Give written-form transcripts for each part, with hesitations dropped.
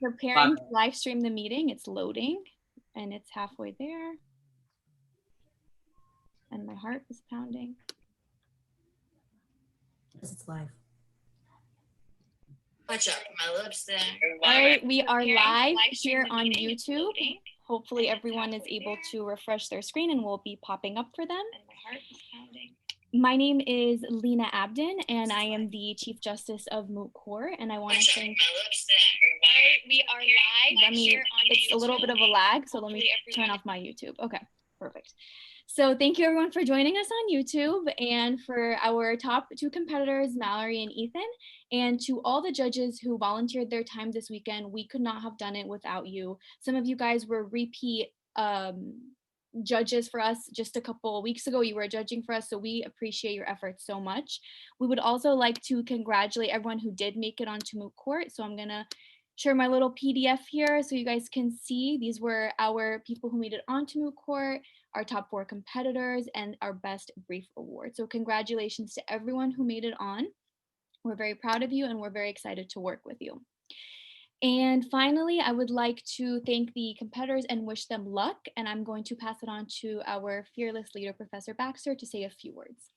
preparing to live stream the meeting. It's loading and it's halfway there. And my heart is pounding. It's live. Watch out, my lips there. All right, we are live here on YouTube. Hopefully everyone is able to refresh their screen and will be popping up for them. And my heart is pounding. My name is Lena Abden, and I am the Chief Justice of Moot Court, and I want to thank. My lips there. All right, we are live here on It's YouTube. a little bit of a lag, so let me turn off my YouTube. Okay, perfect. So thank you everyone for joining us on YouTube, and for our top two competitors, Mallory and Ethan, and to all the judges who volunteered their time this weekend. We could not have done it without you. Some of you guys were repeat judges for us just a couple of weeks ago. You were judging for us, so we appreciate your efforts so much. We would also like to congratulate everyone who did make it onto Moot Court. So I'm gonna share my little PDF here so you guys can see. These were our people who made it onto Moot Court, our top 4 competitors, and our best brief award. So congratulations to everyone who made it on. We're very proud of you and we're very excited to work with you. And finally, I would like to thank the competitors and wish them luck. And I'm going to pass it on to our fearless leader, Professor Baxter, to say a few words.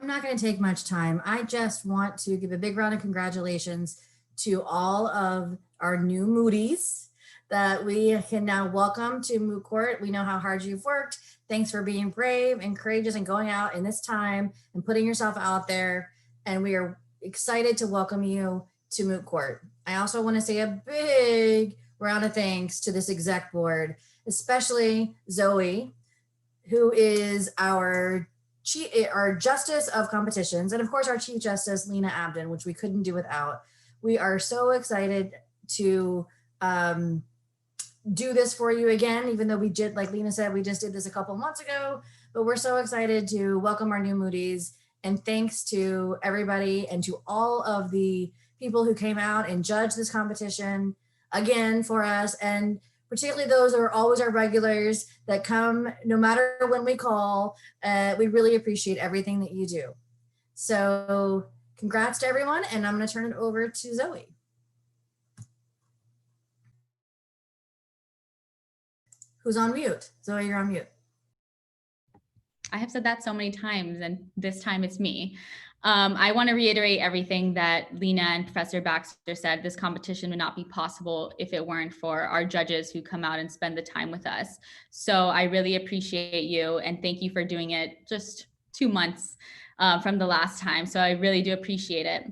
I'm not going to take much time. I just want to give a big round of congratulations to all of our new Mooties that we can now welcome to Moot Court. We know how hard you've worked. Thanks for being brave and courageous and going out in this time and putting yourself out there. And we are excited to welcome you to Moot Court. I also want to say a big round of thanks to this exec board, especially Zoe, who is our Justice of Competitions, and of course our Chief Justice, Lena Abden, which we couldn't do without. We are so excited to do this for you again, even though we did, like Lena said, we just did this a couple months ago, but we're so excited to welcome our new Mooties. And thanks to everybody and to all of the people who came out and judged this competition again for us, and particularly those who are always our regulars that come no matter when we call. We really appreciate everything that you do. So congrats to everyone, and I'm going to turn it over to Zoe. Who's on mute? Zoe, you're on mute. I have said that so many times, and this time it's me. I want to reiterate everything that Lena and Professor Baxter said. This competition would not be possible if it weren't for our judges who come out and spend the time with us. So I really appreciate you, and thank you for doing it just 2 months from the last time. So I really do appreciate it.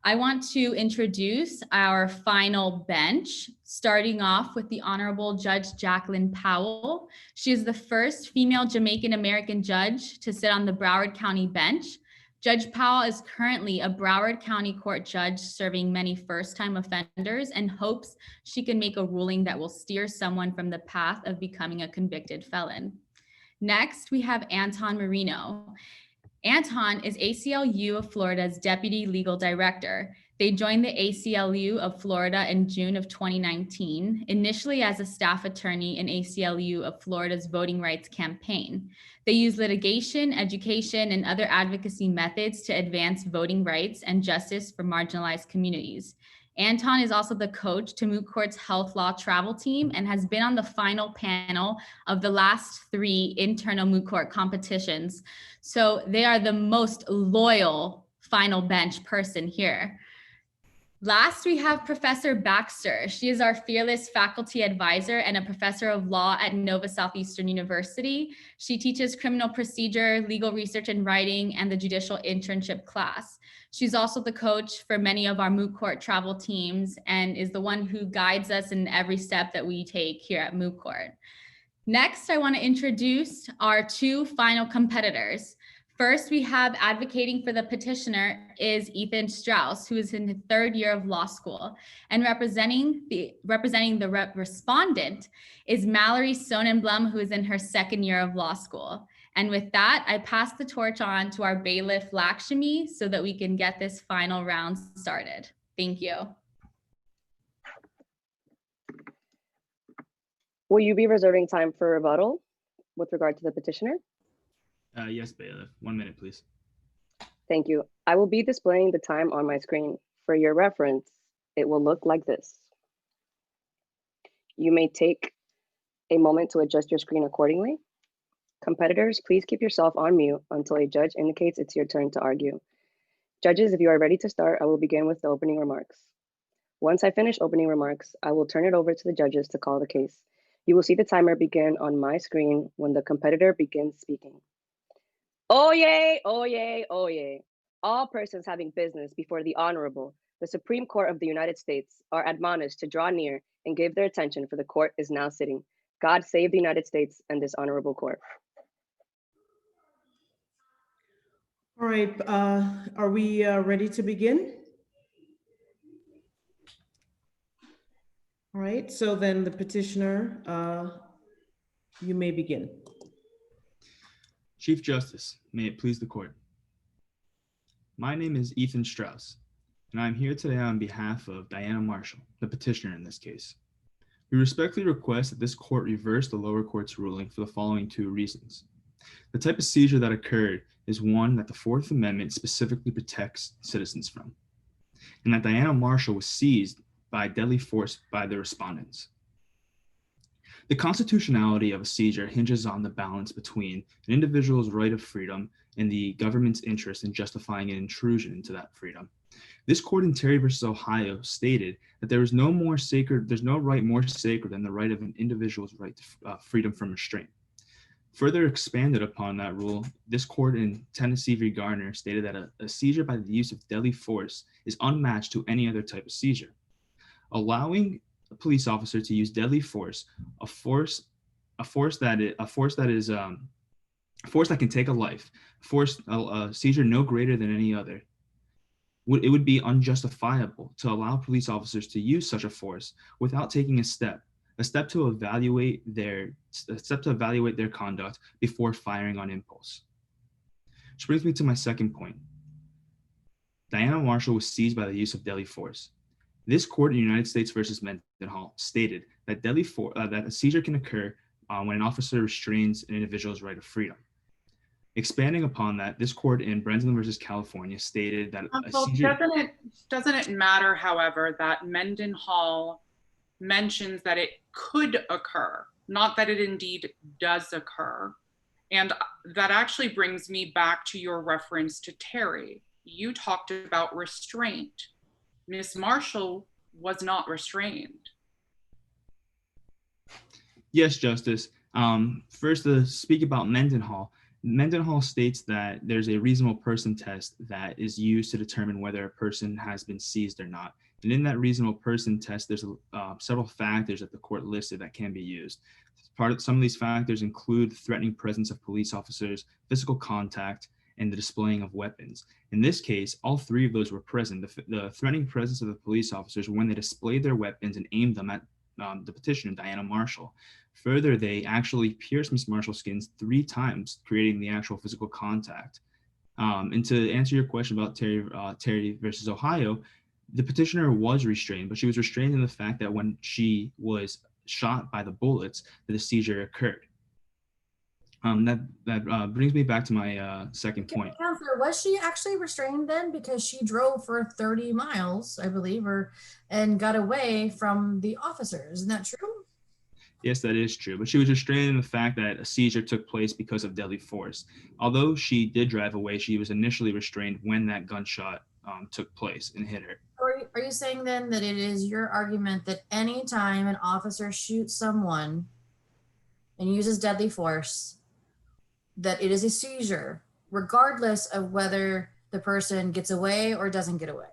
I want to introduce our final bench, starting off with the Honorable Judge Jacqueline Powell. She is the first female Jamaican American judge to sit on the Broward County bench. Judge Powell is currently a Broward County Court judge serving many first-time offenders and hopes she can make a ruling that will steer someone from the path of becoming a convicted felon. Next, we have Anton Marino. Anton is ACLU of Florida's Deputy Legal Director. They joined the ACLU of Florida in June of 2019, initially as a staff attorney in ACLU of Florida's voting rights campaign. They use litigation, education, and other advocacy methods to advance voting rights and justice for marginalized communities. Anton is also the coach to Moot Court's health law travel team and has been on the final panel of the last 3 internal Moot Court competitions. So they are the most loyal final bench person here. Last, we have Professor Baxter. She is our fearless faculty advisor and a professor of law at Nova Southeastern University. She teaches criminal procedure, legal research and writing, and the judicial internship class. She's also the coach for many of our Moot Court travel teams and is the one who guides us in every step that we take here at Moot Court. Next, I want to introduce our 2 final competitors. First, we have advocating for the petitioner is Ethan Strauss, who is in his 3rd year of law school, and representing the respondent is Mallory Sonnenblum, who is in her 2nd year of law school. And with that, I pass the torch on to our bailiff Lakshmi so that we can get this final round started. Thank you. Will you be reserving time for rebuttal with regard to the petitioner? Yes, bailiff. 1 minute, please. Thank you. I will be displaying the time on my screen For your reference, it will look like this. You may take a moment to adjust your screen accordingly. Competitors, please keep yourself on mute until a judge indicates it's your turn to argue. Judges, if you are ready to start, I will begin with the opening remarks. Once I finish opening remarks, I will turn it over to the judges to call the case. You will see the timer begin on my screen when the competitor begins speaking. Oyez, oyez, oyez. All persons having business before the Honorable, the Supreme Court of the United States, are admonished to draw near and give their attention, for the court is now sitting. God save the United States and this honorable court. All right, are we ready to begin? All right, so then the petitioner, you may begin. Chief Justice, may it please the court. My name is Ethan Strauss, and I'm here today on behalf of Diana Marshall, the petitioner in this case. We respectfully request that this court reverse the lower court's ruling for the following two reasons. The type of seizure that occurred is one that the Fourth Amendment specifically protects citizens from, and that Diana Marshall was seized by deadly force by the respondents. The constitutionality of a seizure hinges on the balance between an individual's right of freedom and the government's interest in justifying an intrusion into that freedom. This court in Terry versus Ohio stated that there's no right more sacred than the right of an individual's right to freedom from restraint. Further expanded upon that rule, this court in Tennessee v. Garner stated that a seizure by the use of deadly force is unmatched to any other type of seizure. Allowing a police officer to use deadly force, a force that can take a life, a seizure no greater than any other, it would be unjustifiable to allow police officers to use such a force without taking a step to evaluate their conduct before firing on impulse. Which brings me to my second point. Diana Marshall was seized by the use of deadly force. This court in United States versus Mendenhall stated that that a seizure can occur when an officer restrains an individual's right of freedom. Expanding upon that, this court in Brendan versus California stated that a seizure... Doesn't it matter, however, that Mendenhall mentions that it could occur, not that it indeed does occur? And that actually brings me back to your reference to Terry. You talked about restraint. Ms. Marshall was not restrained. Yes, Justice. First, to speak about Mendenhall, Mendenhall states that there's a reasonable person test that is used to determine whether a person has been seized or not. And in that reasonable person test, there's several factors that the court listed that can be used. Some of these factors include the threatening presence of police officers, physical contact, and the displaying of weapons. In this case, all three of those were present. The threatening presence of the police officers when they displayed their weapons and aimed them at the petitioner, Diana Marshall. Further, they actually pierced Ms. Marshall's skin 3 times, creating the actual physical contact. And to answer your question about Terry versus Ohio, the petitioner was restrained, but she was restrained in the fact that when she was shot by the bullets, that the seizure occurred. That brings me back to my second point. Counselor, was she actually restrained then? Because she drove for 30 miles, I believe, and got away from the officers. Isn't that true? Yes, that is true. But she was restrained in the fact that a seizure took place because of deadly force. Although she did drive away, she was initially restrained when that gunshot took place and hit her. Are you saying then that it is your argument that any time an officer shoots someone and uses deadly force, that it is a seizure, regardless of whether the person gets away or doesn't get away?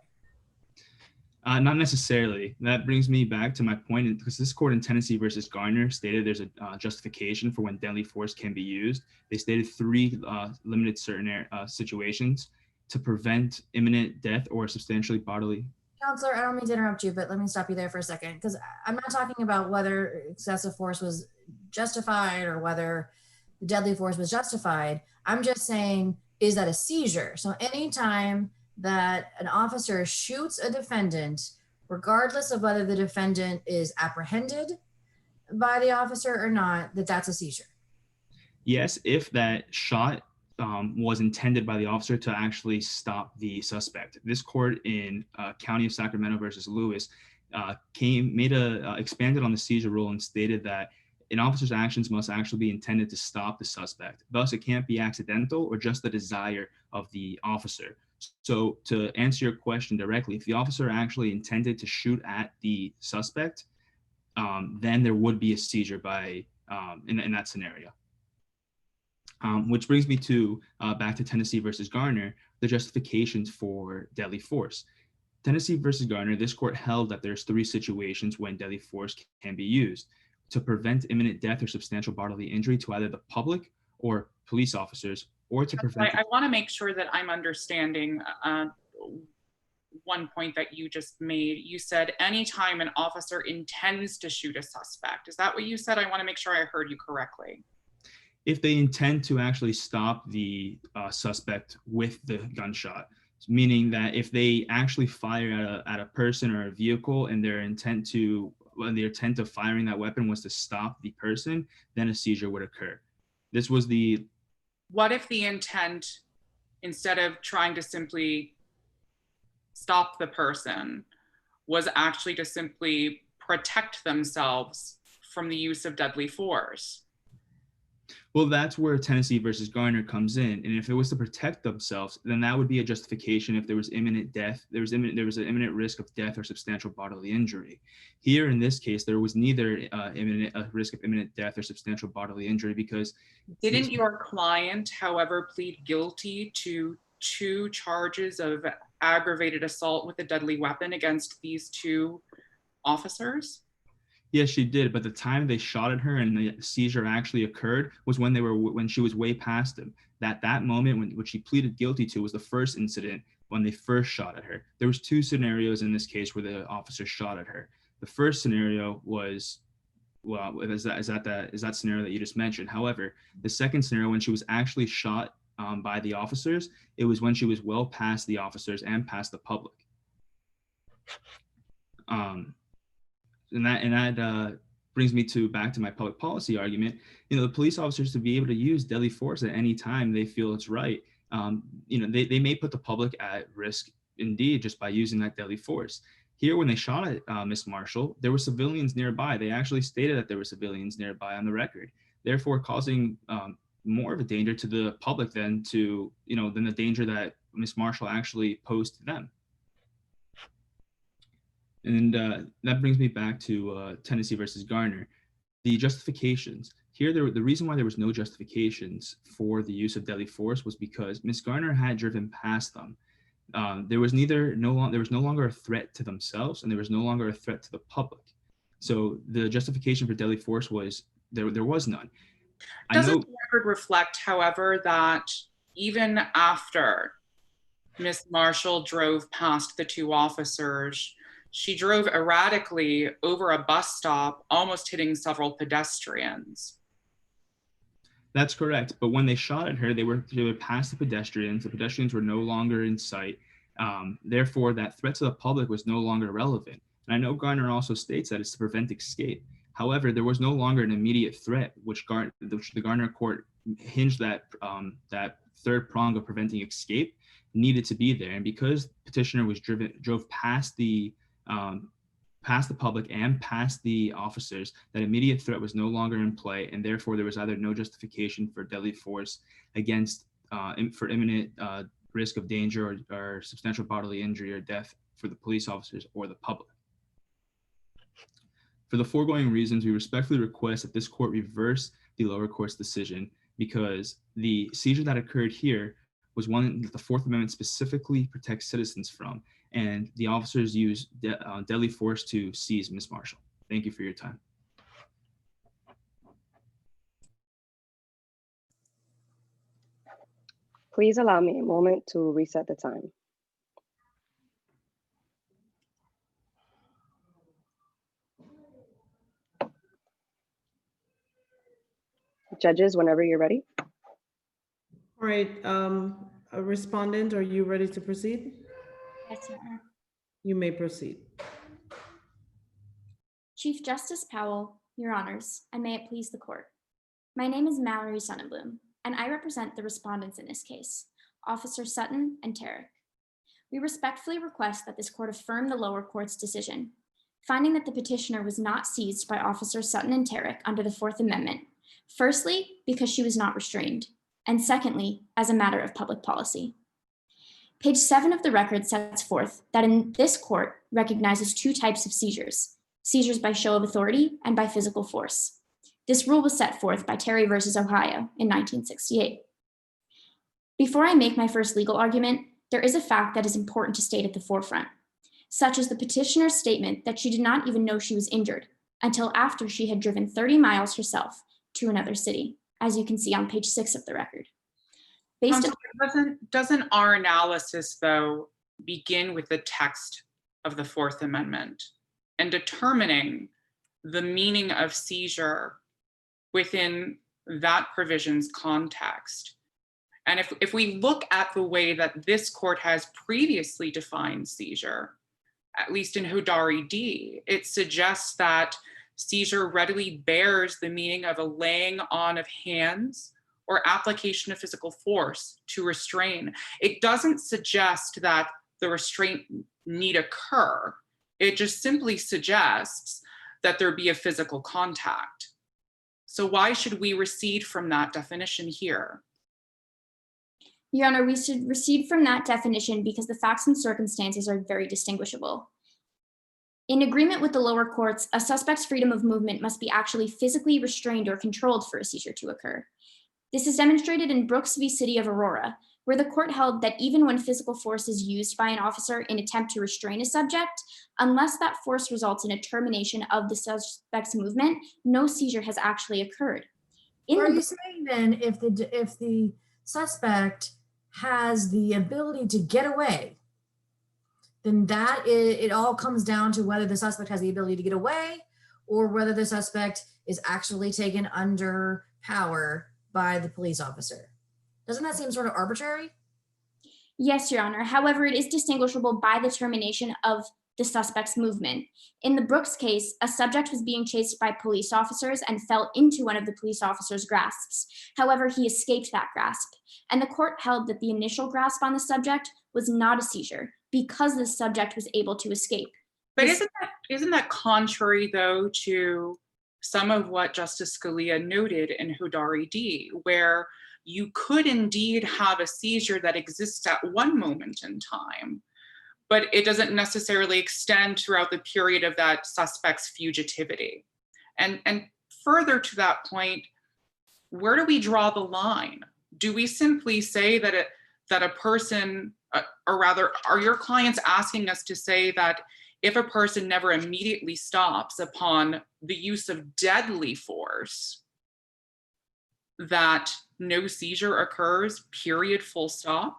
Not necessarily. That brings me back to my point, because this court in Tennessee versus Garner stated there's a justification for when deadly force can be used. They stated 3 limited certain situations to prevent imminent death or substantially bodily. Counselor, I don't mean to interrupt you, but let me stop you there for a second, because I'm not talking about whether excessive force was justified or whether the deadly force was justified. I'm just saying, is that a seizure? So anytime that an officer shoots a defendant, regardless of whether the defendant is apprehended by the officer or not, that's a seizure. Yes, if that shot was intended by the officer to actually stop the suspect. This court in County of Sacramento versus Lewis expanded on the seizure rule and stated that an officer's actions must actually be intended to stop the suspect. Thus, it can't be accidental or just the desire of the officer. So to answer your question directly, if the officer actually intended to shoot at the suspect, then there would be a seizure by in that scenario. Which brings me to back to Tennessee versus Garner, the justifications for deadly force. Tennessee versus Garner, this court held that there's 3 situations when deadly force can be used: to prevent imminent death or substantial bodily injury to either the public or police officers, or to prevent. I want to make sure that I'm understanding one point that you just made. You said anytime an officer intends to shoot a suspect. Is that what you said? I want to make sure I heard you correctly. If they intend to actually stop the suspect with the gunshot, meaning that if they actually fire at a person or a vehicle and their intent of firing that weapon was to stop the person, then a seizure would occur. This was the. What if the intent, instead of trying to simply stop the person, was actually to simply protect themselves from the use of deadly force? Well, that's where Tennessee versus Garner comes in. And if it was to protect themselves, then that would be a justification if there was imminent death, there was an imminent risk of death or substantial bodily injury. Here, in this case, there was neither a risk of imminent death or substantial bodily injury because. Didn't your client, however, plead guilty to 2 charges of aggravated assault with a deadly weapon against these 2 officers? Yes, she did. But the time they shot at her and the seizure actually occurred was when she was way past them. That moment when she pleaded guilty to was the first incident when they first shot at her. There was 2 scenarios in this case where the officer shot at her. The first scenario was, well, is that scenario that you just mentioned. However, the second scenario when she was actually shot by the officers, it was when she was well past the officers and past the public. And that brings me back to my public policy argument. The police officers, to be able to use deadly force at any time they feel it's right, they may put the public at risk indeed just by using that deadly force. Here, when they shot at Miss Marshall, there were civilians nearby. They actually stated that there were civilians nearby on the record, therefore causing more of a danger to the public than the danger that Miss Marshall actually posed to them. And that brings me back to Tennessee versus Garner. The justifications. Here, the reason why there was no justifications for the use of deadly force was because Miss Garner had driven past them. There was no longer a threat to themselves, and there was no longer a threat to the public. So the justification for deadly force was there was none. Doesn't the record reflect, however, that even after Miss Marshall drove past the 2 officers, she drove erratically over a bus stop, almost hitting several pedestrians? That's correct. But when they shot at her, they were past the pedestrians. The pedestrians were no longer in sight. Therefore, that threat to the public was no longer relevant. And I know Garner also states that it's to prevent escape. However, there was no longer an immediate threat, which the Garner court hinged that third prong of preventing escape needed to be there. And because Petitioner drove past the public and past the officers, that immediate threat was no longer in play, and therefore there was either no justification for deadly force for imminent risk of danger or substantial bodily injury or death for the police officers or the public. For the foregoing reasons, we respectfully request that this court reverse the lower court's decision, because the seizure that occurred here was one that the Fourth Amendment specifically protects citizens from, and the officers used deadly force to seize Miss Marshall. Thank you for your time. Please allow me a moment to reset the time. Judges, whenever you're ready. All right, a respondent, are you ready to proceed? Yes, Your Honor. You may proceed. Chief Justice Powell, Your Honors, and may it please the court. My name is Mallory Sonnenblum. and I represent the respondents in this case, Officer Sutton and Tarek. We respectfully request that this court affirm the lower court's decision, finding that the petitioner was not seized by Officers Sutton and Tarek under the Fourth Amendment, firstly, because she was not restrained, and secondly, as a matter of public policy. Page 7 of the record sets forth that in this court recognizes two types of seizures, seizures by show of authority and by physical force. This rule was set forth by Terry versus Ohio in 1968. Before I make my first legal argument, there is a fact that is important to state at the forefront, such as the petitioner's statement that she did not even know she was injured until after she had driven 30 miles herself to another city, as you can see on page 6 of the record. Doesn't our analysis, though, begin with the text of the Fourth Amendment and determining the meaning of seizure within that provision's context? And if we look at the way that this court has previously defined seizure, at least in Hodari D, it suggests that seizure readily bears the meaning of a laying on of hands or application of physical force to restrain. It doesn't suggest that the restraint need occur. It just simply suggests that there be a physical contact. So why should we recede from that definition here? Your Honor, we should recede from that definition because the facts and circumstances are very distinguishable. In agreement with the lower courts, a suspect's freedom of movement must be actually physically restrained or controlled for a seizure to occur. This is demonstrated in Brooks v. City of Aurora, where the court held that even when physical force is used by an officer in attempt to restrain a subject, unless that force results in a termination of the suspect's movement, no seizure has actually occurred. Are you saying then if the suspect has the ability to get away, then it all comes down to whether the suspect has the ability to get away or whether the suspect is actually taken under power by the police officer? Doesn't that seem sort of arbitrary? Yes, Your Honor. However, it is distinguishable by the termination of the suspect's movement. In the Brooks case, a subject was being chased by police officers and fell into one of the police officers' grasps. However, he escaped that grasp, and the court held that the initial grasp on the subject was not a seizure because the subject was able to escape. But isn't that contrary, though, to some of what Justice Scalia noted in Hodari D, where you could indeed have a seizure that exists at one moment in time, but it doesn't necessarily extend throughout the period of that suspect's fugitivity. And further to that point, where do we draw the line? Do we simply say that a person, or rather, are your clients asking us to say that if a person never immediately stops upon the use of deadly force, that no seizure occurs, period, full stop?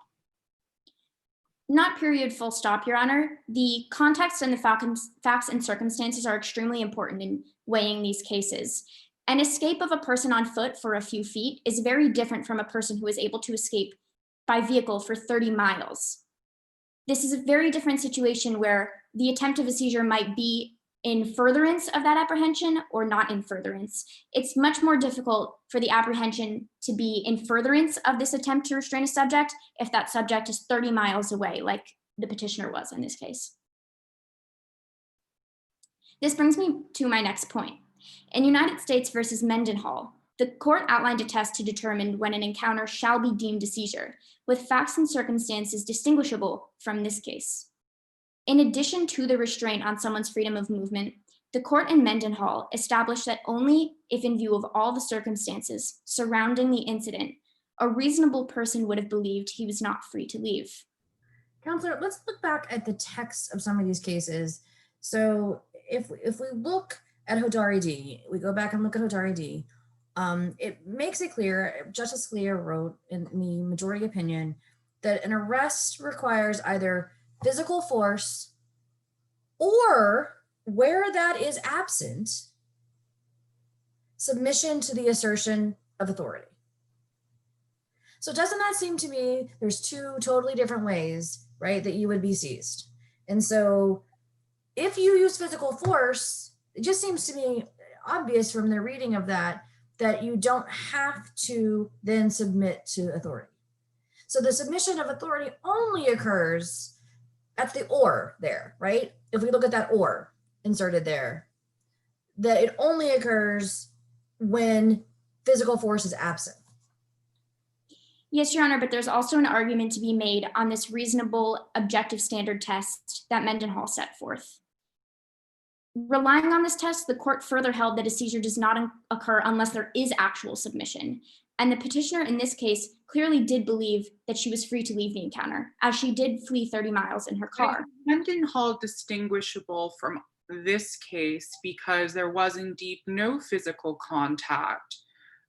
Not period, full stop, Your Honor. The context and the facts and circumstances are extremely important in weighing these cases. An escape of a person on foot for a few feet is very different from a person who is able to escape by vehicle for 30 miles. This is a very different situation where the attempt of a seizure might be in furtherance of that apprehension or not in furtherance. It's much more difficult for the apprehension to be in furtherance of this attempt to restrain a subject if that subject is 30 miles away, like the petitioner was in this case. This brings me to my next point. In United States versus Mendenhall, the court outlined a test to determine when an encounter shall be deemed a seizure, with facts and circumstances distinguishable from this case. In addition to the restraint on someone's freedom of movement, the court in Mendenhall established that only if in view of all the circumstances surrounding the incident, a reasonable person would have believed he was not free to leave. Counselor, let's look back at the text of some of these cases. So if we look at Hodari D, we go back and look at Hodari D, it makes it clear, Justice Scalia wrote in the majority opinion, that an arrest requires either physical force or, where that is absent, submission to the assertion of authority. So doesn't that seem to me there's two totally different ways, right, that you would be seized? And so if you use physical force, it just seems to me obvious from the reading of that that you don't have to then submit to authority. So the submission of authority only occurs at the or there, right? If we look at that or inserted there, that it only occurs when physical force is absent. Yes, Your Honor, but there's also an argument to be made on this reasonable objective standard test that Mendenhall set forth. Relying on this test, the court further held that a seizure does not occur unless there is actual submission. And the petitioner in this case clearly did believe that she was free to leave the encounter, as she did flee 30 miles in her car. Is Mendenhall distinguishable from this case because there was indeed no physical contact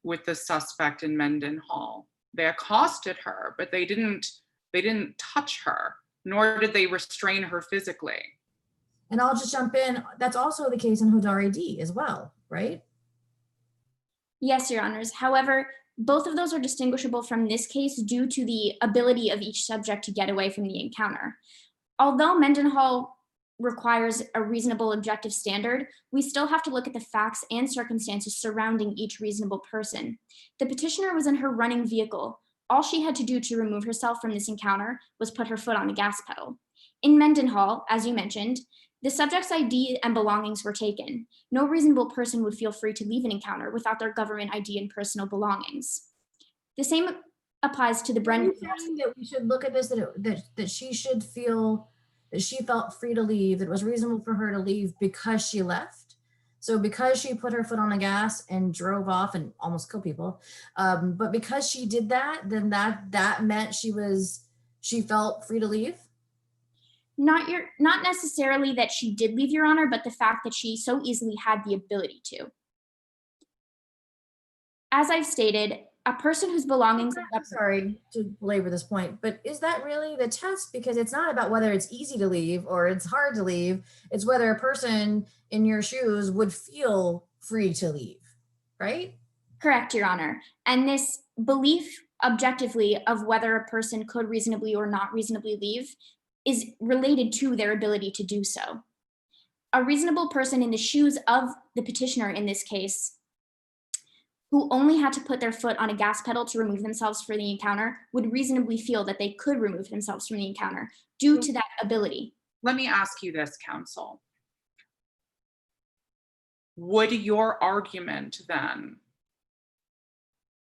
with the suspect in Mendenhall? They accosted her, but they didn't touch her, nor did they restrain her physically. And I'll just jump in. That's also the case in Hodari D as well, right? Yes, Your Honors. However, both of those are distinguishable from this case due to the ability of each subject to get away from the encounter. Although Mendenhall requires a reasonable objective standard, we still have to look at the facts and circumstances surrounding each reasonable person. The petitioner was in her running vehicle. All she had to do to remove herself from this encounter was put her foot on the gas pedal. In Mendenhall, as you mentioned, the subject's ID and belongings were taken. No reasonable person would feel free to leave an encounter without their government ID and personal belongings. The same applies to the Brendan. Are you saying that we should look at this, that she should feel that she felt free to leave, that it was reasonable for her to leave because she left? So because she put her foot on the gas and drove off and almost killed people, but because she did that, then that meant she felt free to leave? Not necessarily that she did leave, Your Honor, but the fact that she so easily had the ability to. As I've stated, a person whose belongings. I'm sorry to belabor this point, but is that really the test? Because it's not about whether it's easy to leave or it's hard to leave. It's whether a person in your shoes would feel free to leave, right? Correct, Your Honor. And this belief objectively of whether a person could reasonably or not reasonably leave is related to their ability to do so. A reasonable person in the shoes of the petitioner in this case, who only had to put their foot on a gas pedal to remove themselves from the encounter, would reasonably feel that they could remove themselves from the encounter due to that ability. Let me ask you this, counsel. Would your argument then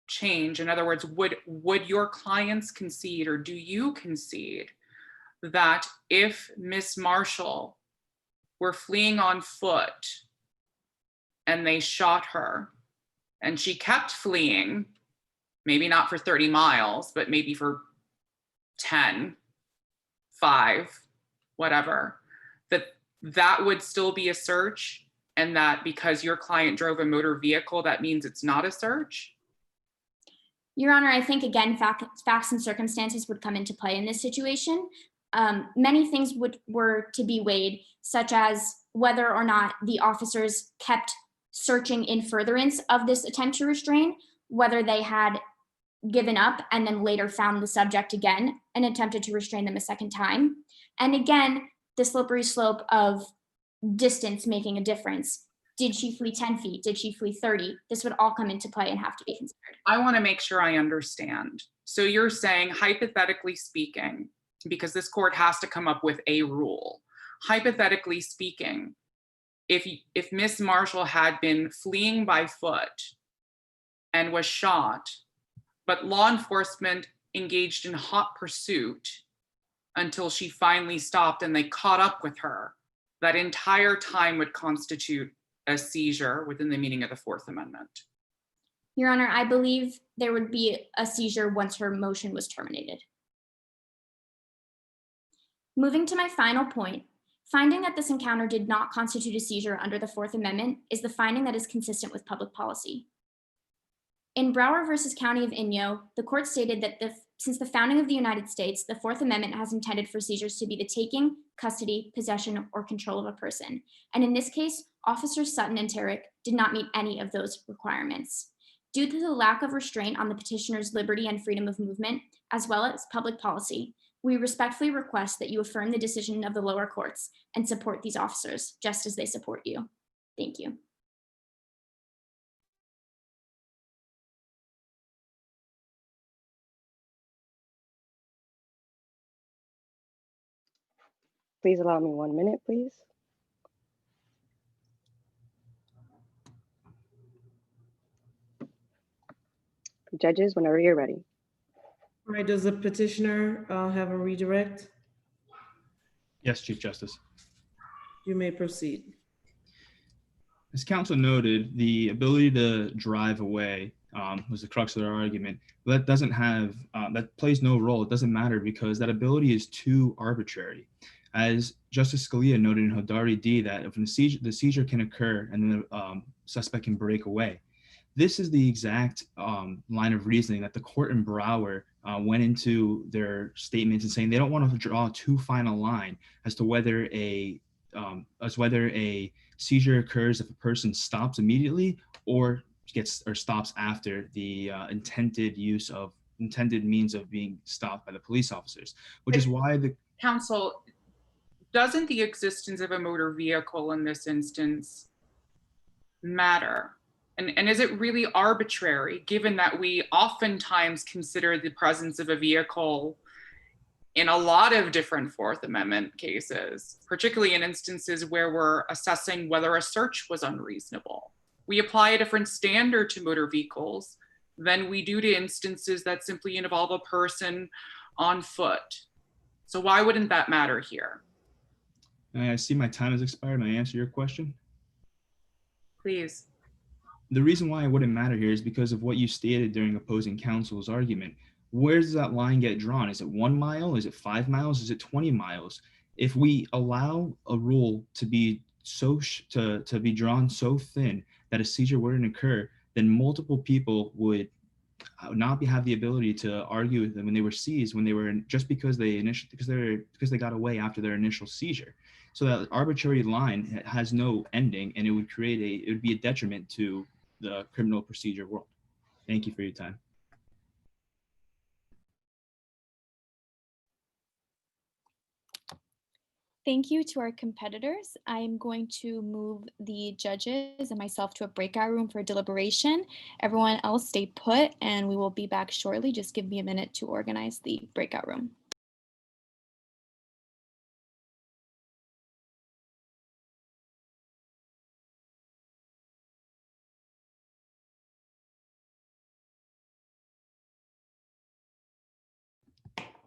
change? In other words, would your clients concede, or do you concede that if Miss Marshall were fleeing on foot and they shot her and she kept fleeing, maybe not for 30 miles, but maybe for 10, 5, whatever, that would still be a search, and that because your client drove a motor vehicle, that means it's not a search? Your Honor, I think, again, facts and circumstances would come into play in this situation. Many things were to be weighed, such as whether or not the officers kept searching in furtherance of this attempt to restrain, whether they had given up and then later found the subject again and attempted to restrain them a second time. And again, the slippery slope of distance making a difference. Did she flee 10 feet? Did she flee 30? This would all come into play and have to be considered. I want to make sure I understand. So you're saying, hypothetically speaking, because this court has to come up with a rule. Hypothetically speaking, if Miss Marshall had been fleeing by foot and was shot, but law enforcement engaged in hot pursuit until she finally stopped and they caught up with her, that entire time would constitute a seizure within the meaning of the Fourth Amendment? Your Honor, I believe there would be a seizure once her motion was terminated. Moving to my final point, finding that this encounter did not constitute a seizure under the Fourth Amendment is the finding that is consistent with public policy. In Brower versus County of Inyo, the court stated that since the founding of the United States, the Fourth Amendment has intended for seizures to be the taking, custody, possession, or control of a person. And in this case, Officers Sutton and Terrick did not meet any of those requirements. Due to the lack of restraint on the petitioner's liberty and freedom of movement, as well as public policy, we respectfully request that you affirm the decision of the lower courts and support these officers just as they support you. Thank you. Please allow me 1 minute, please. Judges, whenever you're ready. All right, does the petitioner have a redirect? Yes, Chief Justice. You may proceed. As counsel noted, the ability to drive away was the crux of their argument. But that doesn't have, that plays no role. It doesn't matter because that ability is too arbitrary. As Justice Scalia noted in Hodari D, that if the seizure can occur and then the suspect can break away. This is the exact line of reasoning that the court in Brower went into their statements and saying they don't want to draw too fine a line as to whether a seizure occurs if a person stops immediately or stops after the intended means of being stopped by the police officers, which is why the Counsel, doesn't the existence of a motor vehicle in this instance matter? And is it really arbitrary, given that we oftentimes consider the presence of a vehicle in a lot of different Fourth Amendment cases, particularly in instances where we're assessing whether a search was unreasonable? We apply a different standard to motor vehicles than we do to instances that simply involve a person on foot. So why wouldn't that matter here? I see my time has expired. May I answer your question? Please. The reason why it wouldn't matter here is because of what you stated during opposing counsel's argument. Where does that line get drawn? Is it 1 mile? Is it 5 miles? Is it 20 miles? If we allow a rule to be to be drawn so thin that a seizure wouldn't occur, then multiple people would not have the ability to argue with them when they were seized, when they were just because they got away after their initial seizure. So that arbitrary line has no ending, and it would be a detriment to the criminal procedure world. Thank you for your time. Thank you to our competitors. I'm going to move the judges and myself to a breakout room for deliberation. Everyone else stay put, and we will be back shortly. Just give me a minute to organize the breakout room.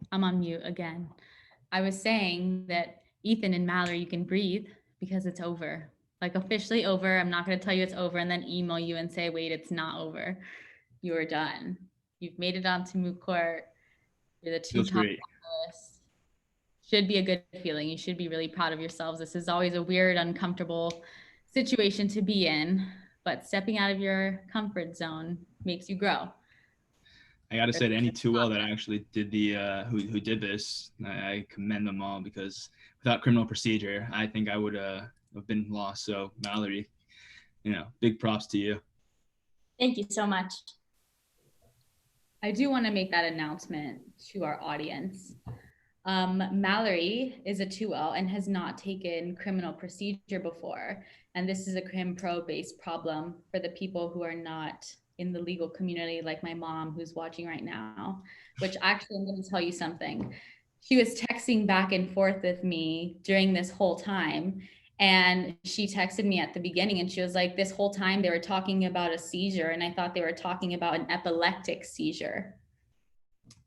I'm on mute again. I was saying that Ethan and Mallory, you can breathe because it's over. Like officially over. I'm not going to tell you it's over and then email you and say, wait, it's not over. You are done. You've made it onto Moot Court. You're the two top finalists. Should be a good feeling. You should be really proud of yourselves. This is always a weird, uncomfortable situation to be in, but stepping out of your comfort zone makes you grow. I gotta say, to any 2L that actually did the who did this, I commend them all, because without criminal procedure, I think I would have been lost. So Mallory, big props to you. Thank you so much. I do want to make that announcement to our audience. Mallory is a 2L and has not taken criminal procedure before, and this is a crim pro based problem for the people who are not in the legal community, like my mom who's watching right now, which actually I'm going to tell you something. She was texting back and forth with me during this whole time. And she texted me at the beginning and she was like, this whole time they were talking about a seizure and I thought they were talking about an epileptic seizure.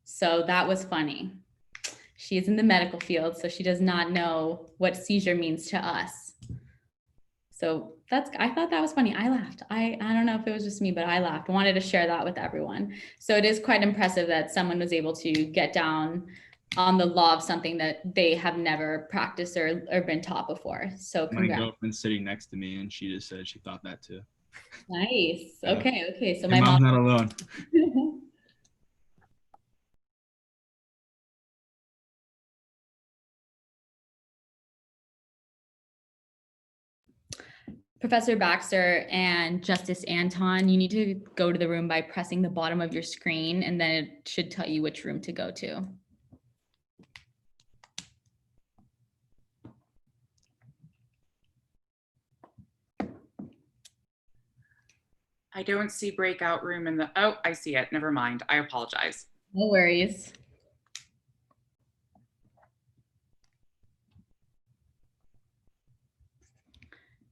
So that was funny. She is in the medical field, so she does not know what seizure means to us. So I thought that was funny. I laughed. I don't know if it was just me, but I laughed. I wanted to share that with everyone. So it is quite impressive that someone was able to get down on the law of something that they have never practiced or been taught before. So congrats. My girlfriend's sitting next to me and she just said she thought that too. Nice. Okay. So my mom's not alone. Professor Baxter and Justice Anton, you need to go to the room by pressing the bottom of your screen, and then it should tell you which room to go to. I don't see breakout room in the, oh, I see it. Never mind. I apologize. No worries.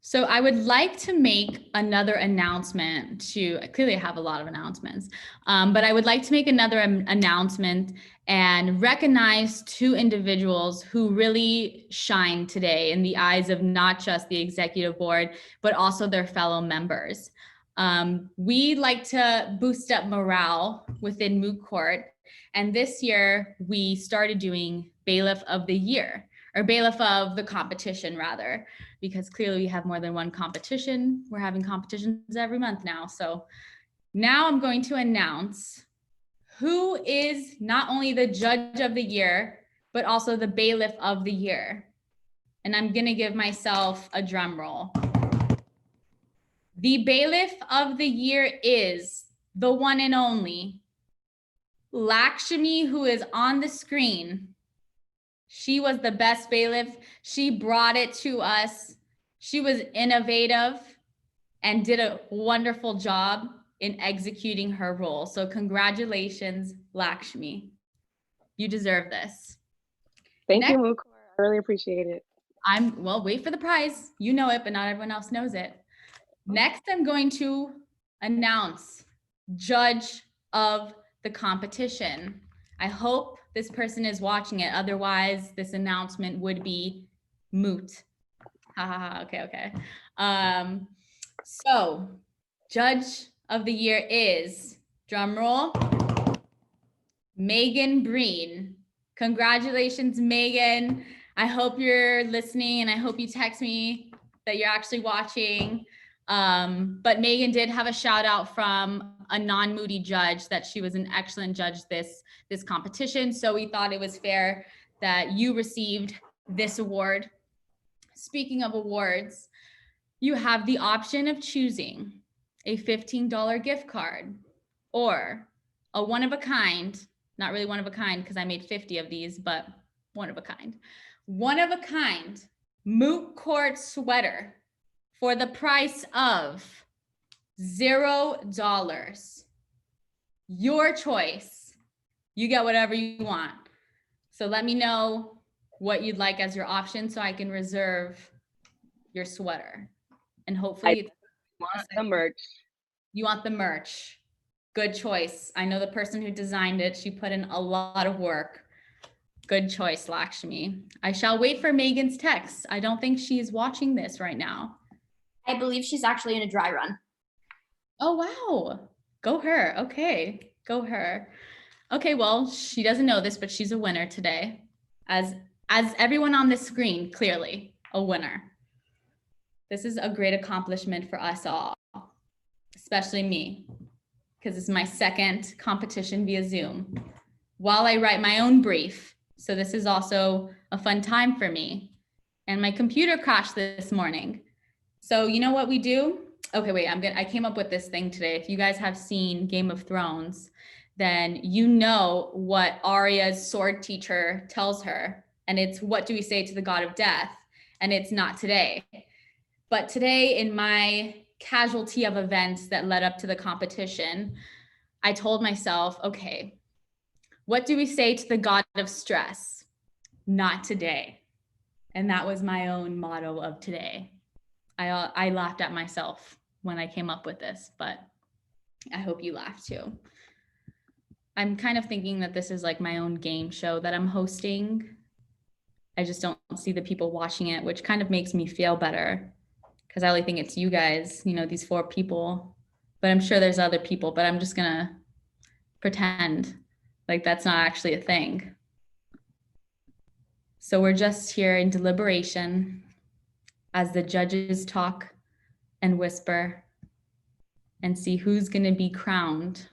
So I would like to make another announcement clearly I have a lot of announcements, but I would like to make another announcement and recognize 2 individuals who really shine today in the eyes of not just the executive board, but also their fellow members. We like to boost up morale within Moot Court. And this year we started doing Bailiff of the Year, or Bailiff of the Competition rather, because clearly we have more than one competition. We're having competitions every month now. So now I'm going to announce who is not only the Judge of the Year, but also the Bailiff of the Year. And I'm gonna give myself a drum roll. The Bailiff of the Year is the one and only Lakshmi, who is on the screen. She was the best bailiff. She brought it to us. She was innovative and did a wonderful job in executing her role. So congratulations, Lakshmi. You deserve this. Thank you, Moot Court. I really appreciate it. Well, wait for the prize. You know it, but not everyone else knows it. Next, I'm going to announce Judge of the Competition. I hope this person is watching it. Otherwise, this announcement would be moot. Okay. So Judge of the Year is, drum roll, Megan Breen. Congratulations, Megan. I hope you're listening and I hope you text me that you're actually watching. But Megan did have a shout out from a non-Moody judge that she was an excellent judge this competition. So we thought it was fair that you received this award. Speaking of awards, you have the option of choosing a $15 gift card or a one of a kind, not really one of a kind because I made 50 of these, but one of a kind Moot Court sweater for the price of $0. Your choice. You get whatever you want. So let me know what you'd like as your option so I can reserve your sweater. And hopefully the merch. You want the merch. Good choice. I know the person who designed it. She put in a lot of work. Good choice, Lakshmi. I shall wait for Megan's text. I don't think she's watching this right now. I believe she's actually in a dry run. Oh, wow. Go her. Okay. Go her. Okay, well, she doesn't know this, but she's a winner today. As everyone on the screen, clearly a winner. This is a great accomplishment for us all, especially me, because it's my second competition via Zoom while I write my own brief. So this is also a fun time for me. And my computer crashed this morning. So you know what we do? Okay, wait, I came up with this thing today. If you guys have seen Game of Thrones, then you know what Arya's sword teacher tells her. And it's, what do we say to the god of death? And it's not today. But today, in my casualty of events that led up to the competition, I told myself, okay, what do we say to the god of stress? Not today. And that was my own motto of today. I laughed at myself when I came up with this, but I hope you laughed too. I'm kind of thinking that this is like my own game show that I'm hosting. I just don't see the people watching it, which kind of makes me feel better because I only think it's you guys, you know, these 4 people, but I'm sure there's other people, but I'm just gonna pretend like that's not actually a thing. So we're just here in deliberation as the judges talk and whisper and see who's gonna be crowned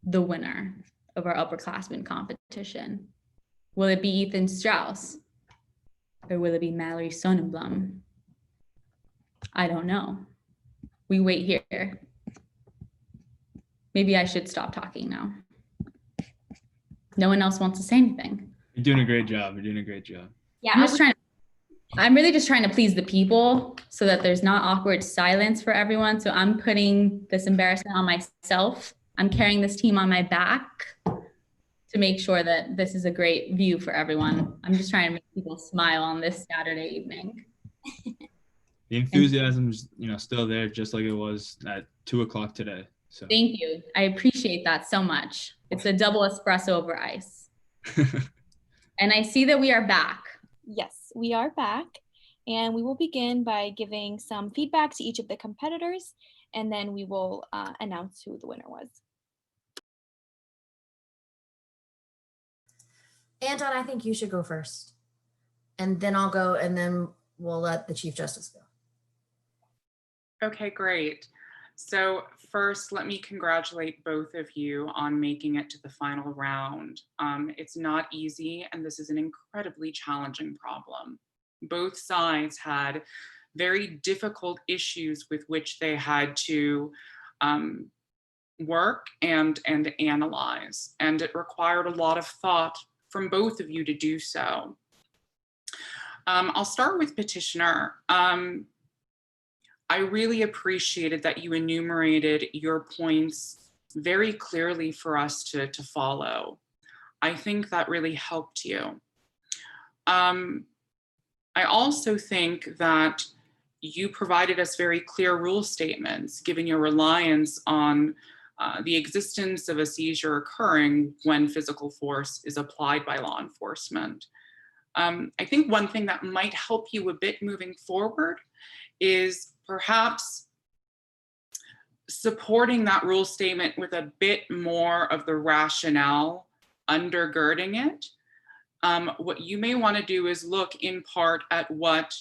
the winner of our upperclassmen competition. Will it be Ethan Strauss or will it be Mallory Sonnenblum? I don't know. We wait here. Maybe I should stop talking now. No one else wants to say anything. You're doing a great job. You're doing a great job. Yeah, I'm really just trying to please the people so that there's not awkward silence for everyone. So I'm putting this embarrassment on myself. I'm carrying this team on my back to make sure that this is a great view for everyone. I'm just trying to make people smile on this Saturday evening. The enthusiasm is, still there, just like it was at 2 o'clock today. So Thank you. I appreciate that so much. It's a double espresso over ice. And I see that we are back. Yes, we are back. And we will begin by giving some feedback to each of the competitors, and then we will announce who the winner was. Anton, I think you should go first. And then I'll go, and then we'll let the Chief Justice go. Okay, great. So first, let me congratulate both of you on making it to the final round. It's not easy, and this is an incredibly challenging problem. Both sides had very difficult issues with which they had to work and analyze, and it required a lot of thought from both of you to do so. I'll start with Petitioner. I really appreciated that you enumerated your points very clearly for us to follow. I think that really helped you. I also think that you provided us very clear rule statements, given your reliance on the existence of a seizure occurring when physical force is applied by law enforcement. I think one thing that might help you a bit moving forward is perhaps supporting that rule statement with a bit more of the rationale undergirding it. What you may want to do is look in part at what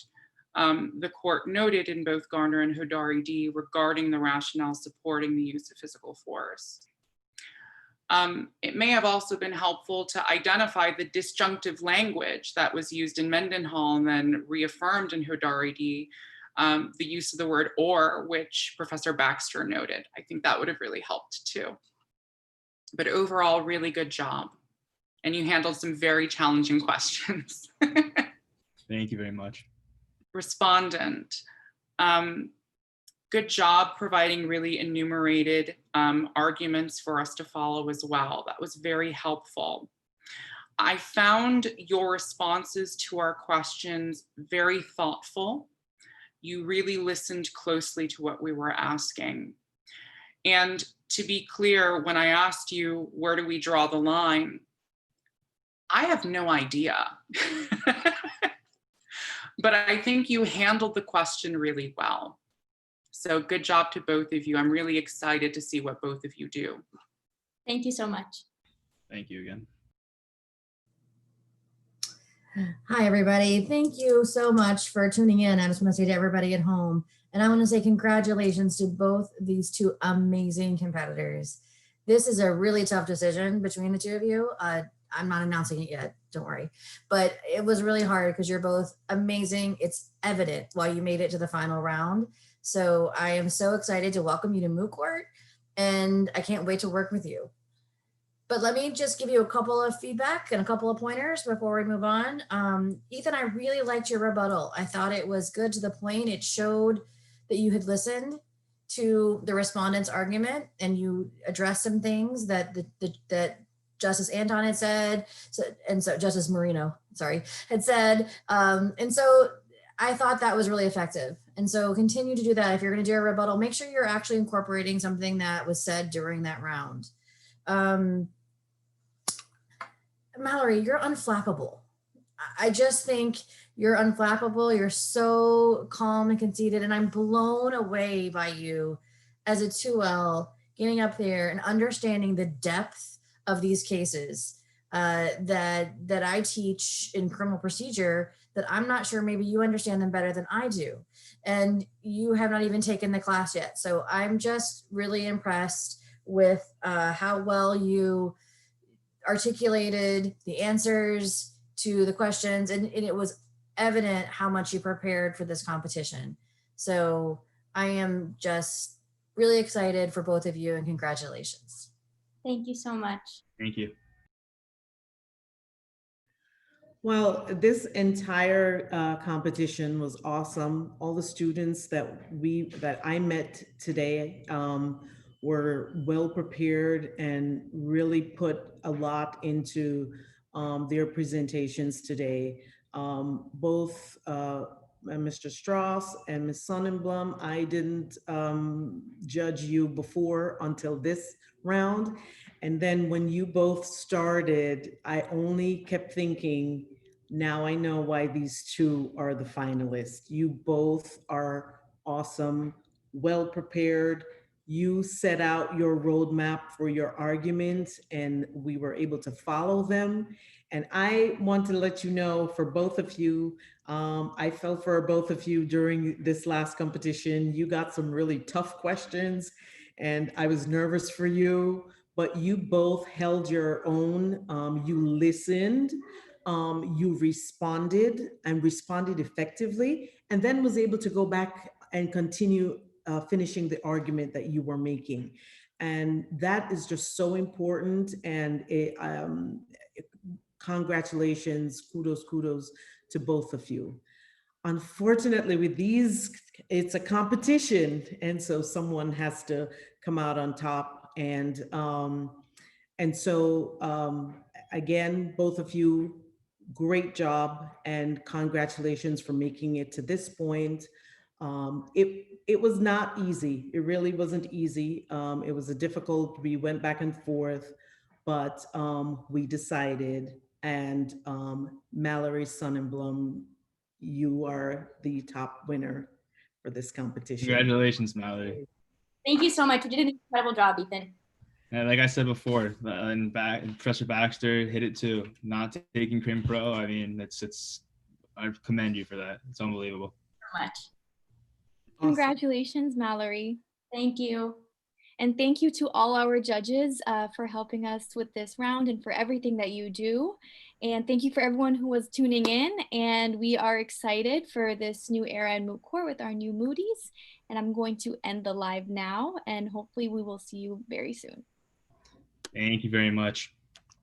the court noted in both Garner and Hodari D regarding the rationale supporting the use of physical force. It may have also been helpful to identify the disjunctive language that was used in Mendenhall and then reaffirmed in Hodari D, the use of the word or, which Professor Baxter noted. I think that would have really helped too. But overall, really good job. And you handled some very challenging questions. Thank you very much. Respondent. Good job providing really enumerated arguments for us to follow as well. That was very helpful. I found your responses to our questions very thoughtful. You really listened closely to what we were asking. And to be clear, when I asked you, where do we draw the line? I have no idea. But I think you handled the question really well. So good job to both of you. I'm really excited to see what both of you do. Thank you so much. Thank you again. Hi, everybody. Thank you so much for tuning in. I just want to say to everybody at home, and I want to say congratulations to both these two amazing competitors. This is a really tough decision between the two of you. I'm not announcing it yet, don't worry. But it was really hard because you're both amazing. It's evident why you made it to the final round. So I am so excited to welcome you to Moot Court, and I can't wait to work with you. But let me just give you a couple of feedback and a couple of pointers before we move on. Ethan, I really liked your rebuttal. I thought it was good to the point. It showed that you had listened to the respondent's argument and you addressed some things that that Justice Anton had said, so Justice Marino, sorry, had said. And so I thought that was really effective. And so continue to do that. If you're going to do a rebuttal, make sure you're actually incorporating something that was said during that round. Mallory, you're unflappable. I just think you're unflappable. You're so calm and conceited, and I'm blown away by you as a 2L getting up there and understanding the depth of these cases that I teach in criminal procedure, that I'm not sure maybe you understand them better than I do. And you have not even taken the class yet. So I'm just really impressed with how well you articulated the answers to the questions. And it was evident how much you prepared for this competition. So I am just really excited for both of you, and congratulations. Thank you so much. Thank you. Well, this entire competition was awesome. All the students that I met today were well prepared and really put a lot into their presentations today. Both Mr. Strauss and Ms. Sonnenblum. I didn't judge you before until this round. And then when you both started, I only kept thinking, now I know why these two are the finalists. You both are awesome, well prepared. You set out your roadmap for your arguments and we were able to follow them. And I want to let you know for both of you, I felt for both of you during this last competition. You got some really tough questions and I was nervous for you, but you both held your own. You listened, you responded and responded effectively, and then was able to go back and continue finishing the argument that you were making. And that is just so important. And congratulations, kudos to both of you. Unfortunately, with these, it's a competition, and so someone has to come out on top. And so again, both of you, great job, and congratulations for making it to this point. It was not easy. It really wasn't easy. It was difficult. We went back and forth, but we decided. And Mallory Sonnenblum, you are the top winner for this competition. Congratulations, Mallory. Thank you so much. You did an incredible job, Ethan. And like I said before, and Professor Baxter hit it too. Not taking Crim Pro, I mean, I commend you for that. It's unbelievable. So much. Awesome. Congratulations, Mallory. Thank you. And thank you to all our judges for helping us with this round and for everything that you do. And thank you for everyone who was tuning in. And we are excited for this new era in Moot Court with our new Moody's. And I'm going to end the live now, and hopefully we will see you very soon. Thank you very much.